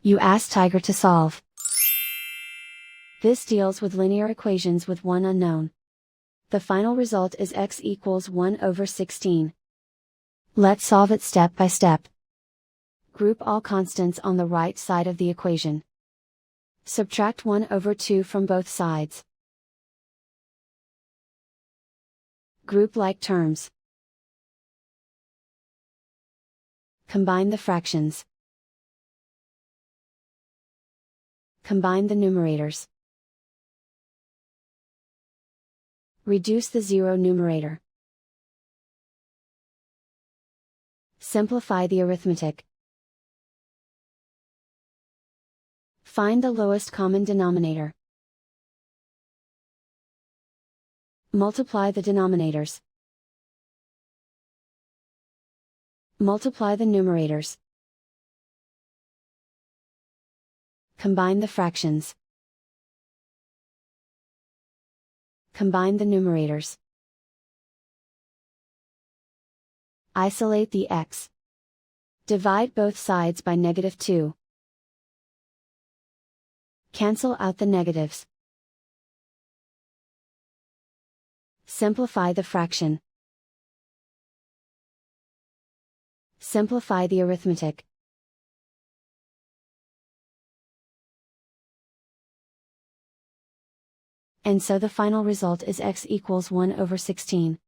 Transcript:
You ask Tiger to solve. This deals with linear equations with one unknown. The final result is x equals 1 over 16. Let's solve it step by step. Group all constants on the right side of the equation. Subtract 1 over 2 from both sides. Group like terms. Combine the fractions. Combine the numerators. Reduce the zero numerator. Simplify the arithmetic. Find the lowest common denominator. Multiply the denominators. Multiply the numerators. Combine the fractions. Combine the numerators. Isolate the x. Divide both sides by -2. Cancel out the negatives. Simplify the fraction. Simplify the arithmetic. And so the final result is x equals 1 over 16.